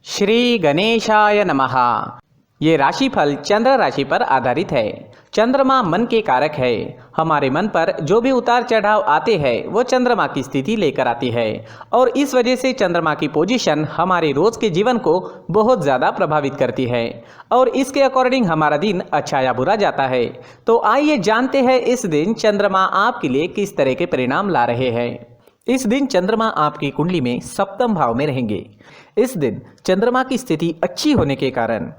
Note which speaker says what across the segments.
Speaker 1: श्री गणेशाय नमः। ये राशिफल चंद्र राशि पर आधारित है। चंद्रमा मन के कारक है। हमारे मन पर जो भी उतार चढ़ाव आते हैं वो चंद्रमा की स्थिति लेकर आती है और इस वजह से चंद्रमा की पोजीशन हमारे रोज के जीवन को बहुत ज़्यादा प्रभावित करती है और इसके अकॉर्डिंग हमारा दिन अच्छा या बुरा जाता है। तो आइए जानते हैं इस दिन चंद्रमा आपके लिए किस तरह के परिणाम ला रहे हैं। इस दिन चंद्रमा आपकी कुंडली में सप्तम भाव में रहेंगे। इस दिन चंद्रमा की स्थिति अच्छी होने के कारण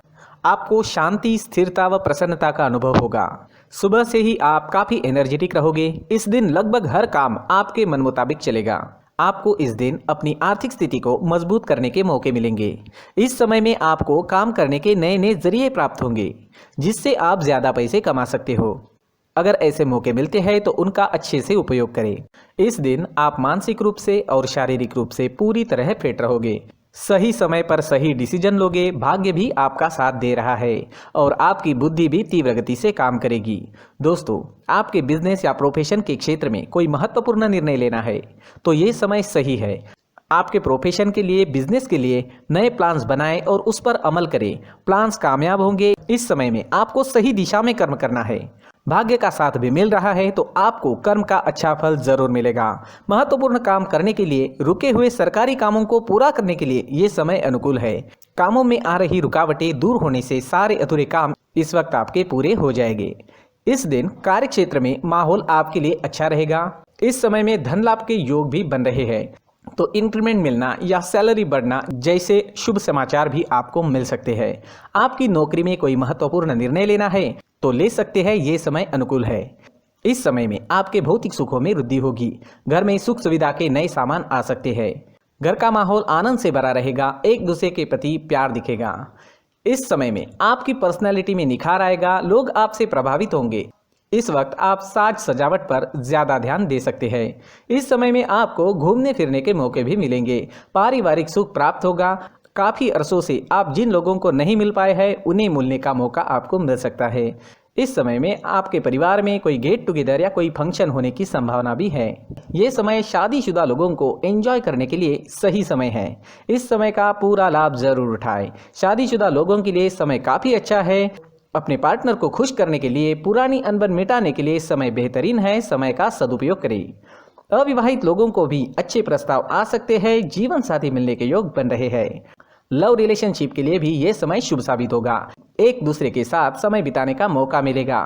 Speaker 1: आपको शांति, स्थिरता व प्रसन्नता का अनुभव होगा। सुबह से ही आप काफ़ी एनर्जेटिक रहोगे। इस दिन लगभग हर काम आपके मन मुताबिक चलेगा। आपको इस दिन अपनी आर्थिक स्थिति को मजबूत करने के मौके मिलेंगे। इस समय में आपको काम करने के नए नए जरिए प्राप्त होंगे जिससे आप ज़्यादा पैसे कमा सकते हो। अगर ऐसे मौके मिलते हैं तो उनका अच्छे से उपयोग करें। इस दिन आप मानसिक रूप से और शारीरिक रूप से पूरी तरह फिट रहोगे। सही समय पर सही डिसीजन लोगे। भाग्य भी आपका साथ दे रहा है और आपकी बुद्धि भी तीव्र गति से काम करेगी। दोस्तों, आपके बिजनेस या प्रोफेशन के क्षेत्र में कोई महत्वपूर्ण निर्णय लेना है तो ये समय सही है। आपके प्रोफेशन के लिए, बिजनेस के लिए नए प्लान्स बनाएं और उस पर अमल करें। प्लान्स कामयाब होंगे। इस समय में आपको सही दिशा में कर्म करना है। भाग्य का साथ भी मिल रहा है तो आपको कर्म का अच्छा फल जरूर मिलेगा। महत्वपूर्ण काम करने के लिए, रुके हुए सरकारी कामों को पूरा करने के लिए ये समय अनुकूल है। कामों में आ रही रुकावटें दूर होने से सारे अधूरे काम इस वक्त आपके पूरे हो जाएंगे। इस दिन कार्य क्षेत्र में माहौल आपके लिए अच्छा रहेगा। इस समय में धन लाभ के योग भी बन रहे हैं तो इंक्रीमेंट मिलना या सैलरी बढ़ना जैसे शुभ समाचार भी आपको मिल सकते हैं। आपकी नौकरी में कोई महत्वपूर्ण निर्णय लेना है तो ले सकते हैं। ये समय अनुकूल है। इस समय में आपके भौतिक सुखों में वृद्धि होगी। घर में सुख सुविधा के नए सामान आ सकते हैं। घर का माहौल आनंद से भरा रहेगा। एक दूसरे के प्रति प्यार दिखेगा। इस समय में आपकी पर्सनैलिटी में निखार आएगा। लोग आपसे प्रभावित होंगे। इस वक्त आप साज सजावट पर ज्यादा ध्यान दे सकते हैं। इस समय में आपको घूमने फिरने के मौके भी मिलेंगे। पारिवारिक सुख प्राप्त होगा। काफी अरसों से आप जिन लोगों को नहीं मिल पाए हैं उन्हें मिलने का मौका आपको मिल सकता है। इस समय में आपके परिवार में कोई गेट टुगेदर या कोई फंक्शन होने की संभावना भी है। ये समय शादीशुदा लोगों को एंजॉय करने के लिए सही समय है। इस समय का पूरा लाभ जरूर उठाएं। शादीशुदा लोगों के लिए समय काफी अच्छा है। अपने पार्टनर को खुश करने के लिए, पुरानी अनबन मिटाने के लिए समय बेहतरीन है। समय का सदुपयोग करें। अविवाहित लोगों को भी अच्छे प्रस्ताव आ सकते हैं। जीवन साथी मिलने के योग बन रहे हैं। लव रिलेशनशिप के लिए भी ये समय शुभ साबित होगा। एक दूसरे के साथ समय बिताने का मौका मिलेगा।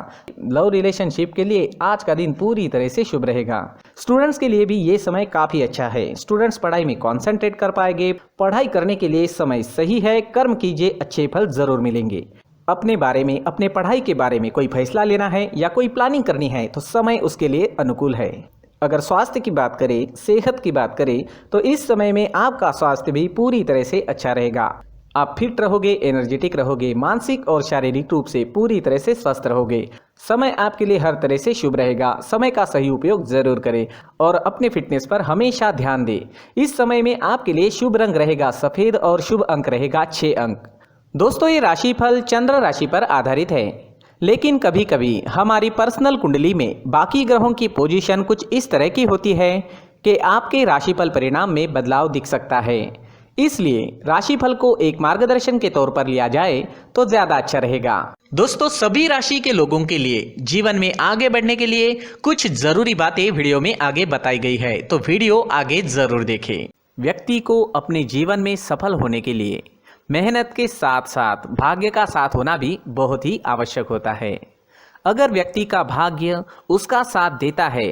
Speaker 1: लव रिलेशनशिप के लिए आज का दिन पूरी तरह से शुभ रहेगा। स्टूडेंट्स के लिए भी ये समय काफी अच्छा है। स्टूडेंट्स पढ़ाई में कंसंट्रेट कर पाएंगे। पढ़ाई करने के लिए समय सही है। कर्म कीजिए, अच्छे फल जरूर मिलेंगे। अपने बारे में, अपने पढ़ाई के बारे में कोई फैसला लेना है या कोई प्लानिंग करनी है तो समय उसके लिए अनुकूल है। अगर स्वास्थ्य की बात करें, सेहत की बात करें तो इस समय में आपका स्वास्थ्य भी पूरी तरह से अच्छा रहेगा। आप फिट रहोगे, एनर्जेटिक रहोगे, मानसिक और शारीरिक रूप से पूरी तरह से स्वस्थ रहोगे। समय आपके लिए हर तरह से शुभ रहेगा। समय का सही उपयोग जरूर करें और अपने फिटनेस पर हमेशा ध्यान दें। इस समय में आपके लिए शुभ रंग रहेगा सफेद और शुभ अंक रहेगा 6 अंक। दोस्तों, ये राशिफल चंद्र राशि पर आधारित है, लेकिन कभी कभी हमारी पर्सनल कुंडली में बाकी ग्रहों की पोजीशन कुछ इस तरह की होती है कि आपके राशिफल परिणाम में बदलाव दिख सकता है। इसलिए राशिफल को एक मार्गदर्शन के तौर पर लिया जाए तो ज्यादा अच्छा रहेगा। दोस्तों, सभी राशि के लोगों के लिए जीवन में आगे बढ़ने के लिए कुछ जरूरी बातें वीडियो में आगे बताई गई है, तो वीडियो आगे जरूर देखें। व्यक्ति को अपने जीवन में सफल होने के लिए मेहनत के साथ साथ भाग्य का साथ होना भी बहुत ही आवश्यक होता है। अगर व्यक्ति का भाग्य उसका साथ देता है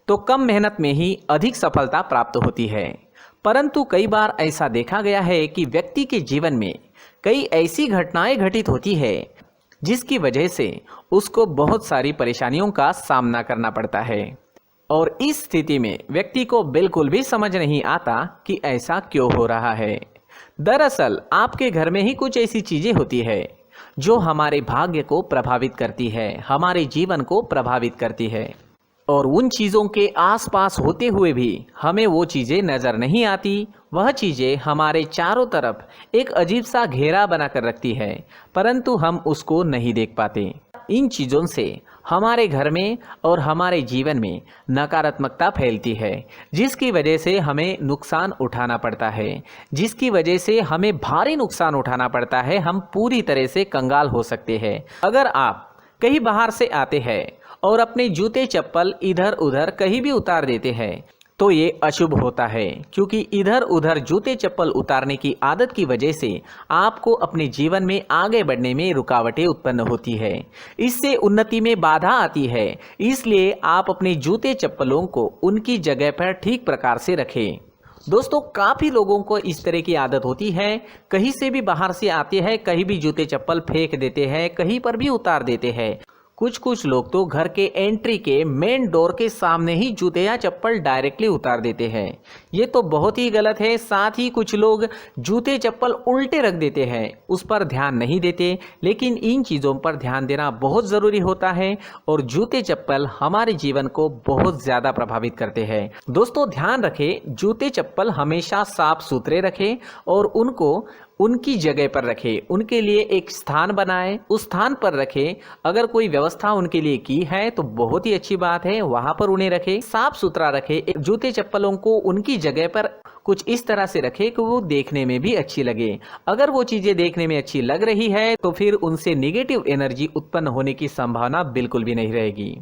Speaker 1: तो कम मेहनत में ही अधिक सफलता प्राप्त होती है। परंतु कई बार ऐसा देखा गया है कि व्यक्ति के जीवन में कई ऐसी घटनाएं घटित होती है जिसकी वजह से उसको बहुत सारी परेशानियों का सामना करना पड़ता है और इस स्थिति में व्यक्ति को बिल्कुल भी समझ नहीं आता कि ऐसा क्यों हो रहा है। दरअसल आपके घर में ही कुछ ऐसी चीजें होती है जो हमारे भाग्य को प्रभावित करती है, हमारे जीवन को प्रभावित करती है और उन चीज़ों के आसपास होते हुए भी हमें वो चीज़ें नज़र नहीं आती। वह चीज़ें हमारे चारों तरफ एक अजीब सा घेरा बनाकर रखती है परंतु हम उसको नहीं देख पाते। इन चीज़ों से हमारे घर में और हमारे जीवन में नकारात्मकता फैलती है, जिसकी वजह से हमें नुकसान उठाना पड़ता है, जिसकी वजह से हमें भारी नुकसान उठाना पड़ता है। हम पूरी तरह से कंगाल हो सकते हैं। अगर आप कहीं बाहर से आते हैं और अपने जूते चप्पल इधर उधर कहीं भी उतार देते हैं तो ये अशुभ होता है, क्योंकि इधर उधर जूते चप्पल उतारने की आदत की वजह से आपको अपने जीवन में आगे बढ़ने में रुकावटें उत्पन्न होती है। इससे उन्नति में बाधा आती है। इसलिए आप अपने जूते चप्पलों को उनकी जगह पर ठीक प्रकार से रखें। दोस्तों, काफ़ी लोगों को इस तरह की आदत होती है, कहीं से भी बाहर से आते हैं, कहीं भी जूते चप्पल फेंक देते हैं, कहीं पर भी उतार देते हैं। कुछ लोग तो घर के एंट्री के मेन डोर के सामने ही जूते या चप्पल डायरेक्टली उतार देते हैं। ये तो बहुत ही गलत है। साथ ही कुछ लोग जूते चप्पल उल्टे रख देते हैं, उस पर ध्यान नहीं देते। लेकिन इन चीज़ों पर ध्यान देना बहुत ज़रूरी होता है और जूते चप्पल हमारे जीवन को बहुत ज़्यादा प्रभावित करते हैं। दोस्तों, ध्यान रखें, जूते चप्पल हमेशा साफ सुथरे रखें और उनको उनकी जगह पर रखें। उनके लिए एक स्थान बनाएं, उस स्थान पर रखें। अगर कोई व्यवस्था उनके लिए की है तो बहुत ही अच्छी बात है, वहां पर उन्हें रखें, साफ सुथरा रखें। जूते चप्पलों को उनकी जगह पर कुछ इस तरह से रखें कि वो देखने में भी अच्छी लगे। अगर वो चीज़ें देखने में अच्छी लग रही है तो फिर उनसे नेगेटिव एनर्जी उत्पन्न होने की संभावना बिल्कुल भी नहीं रहेगी।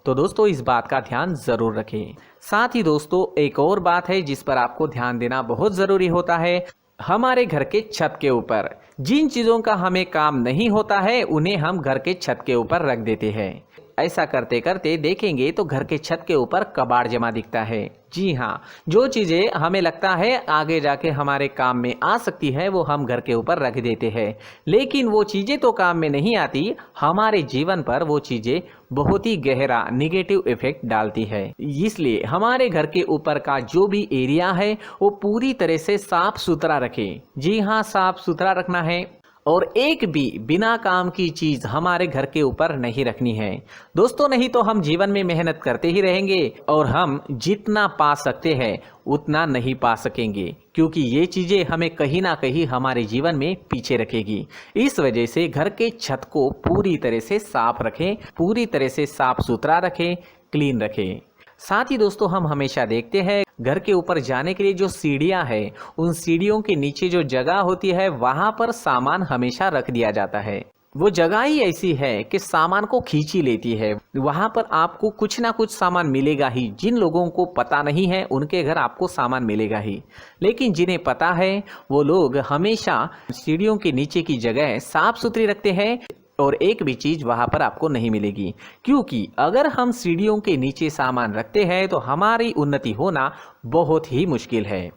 Speaker 1: तो दोस्तों, इस बात का ध्यान ज़रूर रखें। साथ ही दोस्तों, एक और बात है जिस पर आपको ध्यान देना बहुत ज़रूरी होता है। हमारे घर के छत के ऊपर जिन चीज़ों का हमें काम नहीं होता है उन्हें हम घर के छत के ऊपर रख देते हैं। ऐसा करते करते देखेंगे तो घर के छत के ऊपर कबाड़ जमा दिखता है। जी हाँ, जो चीज़ें हमें लगता है आगे जाके हमारे काम में आ सकती है वो हम घर के ऊपर रख देते हैं, लेकिन वो चीज़ें तो काम में नहीं आती। हमारे जीवन पर वो चीज़ें बहुत ही गहरा निगेटिव इफेक्ट डालती है। इसलिए हमारे घर के ऊपर का जो भी एरिया है वो पूरी तरह से साफ सुथरा रखें। जी हाँ, साफ सुथरा रखना है और एक भी बिना काम की चीज हमारे घर के ऊपर नहीं रखनी है। दोस्तों, नहीं तो हम जीवन में मेहनत करते ही रहेंगे और हम जितना पा सकते हैं उतना नहीं पा सकेंगे, क्योंकि ये चीजें हमें कहीं ना कहीं हमारे जीवन में पीछे रखेगी। इस वजह से घर के छत को पूरी तरह से साफ रखें, पूरी तरह से साफ सुथरा रखें, क्लीन रखें। साथ ही दोस्तों, हम हमेशा देखते हैं घर के ऊपर जाने के लिए जो सीढ़ियां हैं, उन सीढ़ियों के नीचे जो जगह होती है वहां पर सामान हमेशा रख दिया जाता है। वो जगह ही ऐसी है कि सामान को खींची लेती है। वहां पर आपको कुछ ना कुछ सामान मिलेगा ही। जिन लोगों को पता नहीं है उनके घर आपको सामान मिलेगा ही, लेकिन जिन्हें पता है वो लोग हमेशा सीढ़ियों के नीचे की जगह साफ सुथरी रखते हैं और एक भी चीज वहां पर आपको नहीं मिलेगी। क्योंकि अगर हम सीढ़ियों के नीचे सामान रखते हैं तो हमारी उन्नति होना बहुत ही मुश्किल है।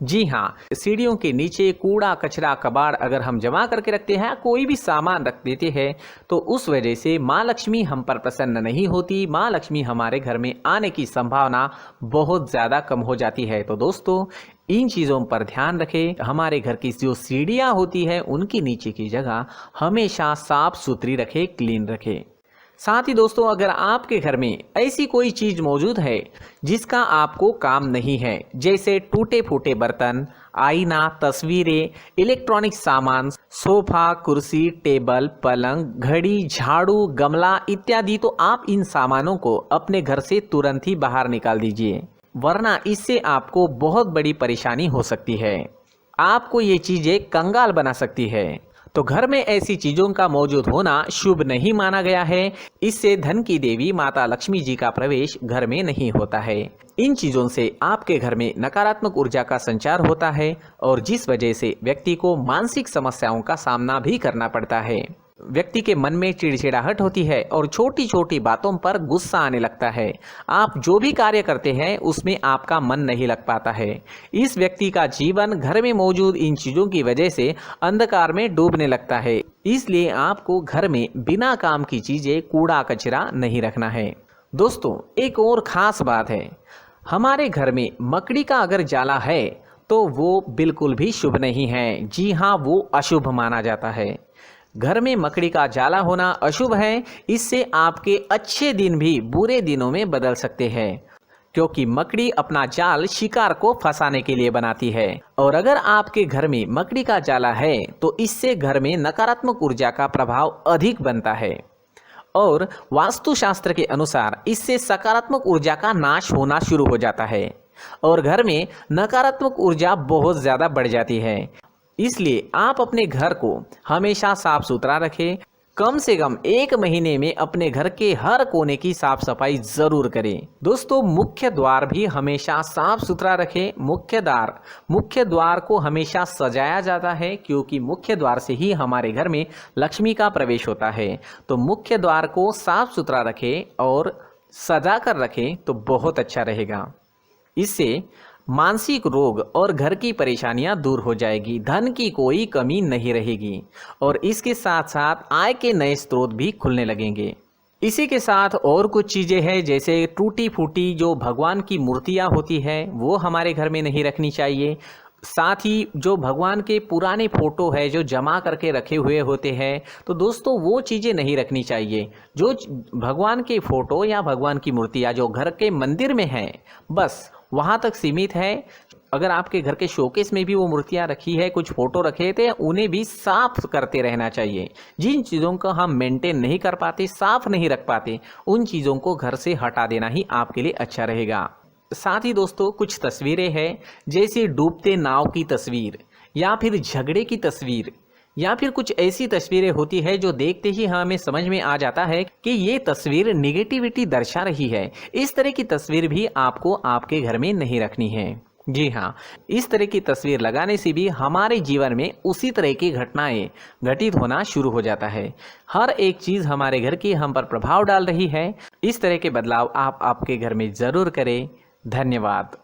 Speaker 1: जी हाँ, सीढ़ियों के नीचे कूड़ा कचरा कबाड़ अगर हम जमा करके रखते हैं, कोई भी सामान रख देते हैं, तो उस वजह से माँ लक्ष्मी हम पर प्रसन्न नहीं होती। माँ लक्ष्मी हमारे घर में आने की संभावना बहुत ज़्यादा कम हो जाती है। तो दोस्तों, इन चीज़ों पर ध्यान रखें। हमारे घर की जो सीढ़ियाँ होती है उनकी नीचे की जगह हमेशा साफ सुथरी रखें, क्लीन रखें। साथ ही दोस्तों, अगर आपके घर में ऐसी कोई चीज़ मौजूद है जिसका आपको काम नहीं है, जैसे टूटे फूटे बर्तन, आईना, तस्वीरें, इलेक्ट्रॉनिक सामान, सोफा, कुर्सी, टेबल, पलंग, घड़ी, झाड़ू, गमला इत्यादि, तो आप इन सामानों को अपने घर से तुरंत ही बाहर निकाल दीजिए, वरना इससे आपको बहुत बड़ी परेशानी हो सकती है। आपको ये चीज़ें कंगाल बना सकती है। तो घर में ऐसी चीजों का मौजूद होना शुभ नहीं माना गया है। इससे धन की देवी माता लक्ष्मी जी का प्रवेश घर में नहीं होता है। इन चीजों से आपके घर में नकारात्मक ऊर्जा का संचार होता है और जिस वजह से व्यक्ति को मानसिक समस्याओं का सामना भी करना पड़ता है। व्यक्ति के मन में चिड़चिड़ाहट होती है और छोटी छोटी बातों पर गुस्सा आने लगता है। आप जो भी कार्य करते हैं उसमें आपका मन नहीं लग पाता है। इस व्यक्ति का जीवन घर में मौजूद इन चीज़ों की वजह से अंधकार में डूबने लगता है। इसलिए आपको घर में बिना काम की चीज़ें, कूड़ा कचरा नहीं रखना है। दोस्तों, एक और ख़ास बात है, हमारे घर में मकड़ी का अगर जाला है तो वो बिल्कुल भी शुभ नहीं है। जी हाँ, वो अशुभ माना जाता है। घर में मकड़ी का जाला होना अशुभ है। इससे आपके अच्छे दिन भी बुरे दिनों में बदल सकते हैं, क्योंकि मकड़ी अपना जाल शिकार को फंसाने के लिए बनाती है। और अगर आपके घर में मकड़ी का जाला है तो इससे घर में नकारात्मक ऊर्जा का प्रभाव अधिक बनता है और वास्तुशास्त्र के अनुसार इससे सकारात्मक ऊर्जा का नाश होना शुरू हो जाता है और घर में नकारात्मक ऊर्जा बहुत ज़्यादा बढ़ जाती है। इसलिए आप अपने घर को हमेशा साफ सुथरा रखें। कम से कम 1 महीने में अपने घर के हर कोने की साफ सफाई जरूर करें। दोस्तों, मुख्य द्वार भी हमेशा साफ सुथरा रखें। मुख्य द्वार को हमेशा सजाया जाता है क्योंकि मुख्य द्वार से ही हमारे घर में लक्ष्मी का प्रवेश होता है। तो मुख्य द्वार को साफ सुथरा रखें और सजा कर रखें तो बहुत अच्छा रहेगा। इससे मानसिक रोग और घर की परेशानियां दूर हो जाएगी, धन की कोई कमी नहीं रहेगी और इसके साथ साथ आय के नए स्रोत भी खुलने लगेंगे। इसी के साथ और कुछ चीज़ें हैं, जैसे टूटी फूटी जो भगवान की मूर्तियां होती है वो हमारे घर में नहीं रखनी चाहिए। साथ ही जो भगवान के पुराने फोटो है जो जमा करके रखे हुए होते हैं, तो दोस्तों वो चीज़ें नहीं रखनी चाहिए। जो भगवान के फोटो या भगवान की मूर्तियाँ जो घर के मंदिर में हैं बस वहाँ तक सीमित है। अगर आपके घर के शोकेस में भी वो मूर्तियाँ रखी है, कुछ फोटो रखे थे, उन्हें भी साफ करते रहना चाहिए। जिन चीज़ों को हम मेंटेन नहीं कर पाते, साफ नहीं रख पाते, उन चीज़ों को घर से हटा देना ही आपके लिए अच्छा रहेगा। साथ ही दोस्तों कुछ तस्वीरें हैं, जैसे डूबते नाव की तस्वीर या फिर झगड़े की तस्वीर या फिर कुछ ऐसी तस्वीरें होती है जो देखते ही हमें समझ में आ जाता है कि ये तस्वीर निगेटिविटी दर्शा रही है। इस तरह की तस्वीर भी आपको आपके घर में नहीं रखनी है। जी हाँ, इस तरह की तस्वीर लगाने से भी हमारे जीवन में उसी तरह की घटनाएं घटित होना शुरू हो जाता है। हर एक चीज़ हमारे घर की हम पर प्रभाव डाल रही है। इस तरह के बदलाव आप आपके घर में ज़रूर करें। धन्यवाद।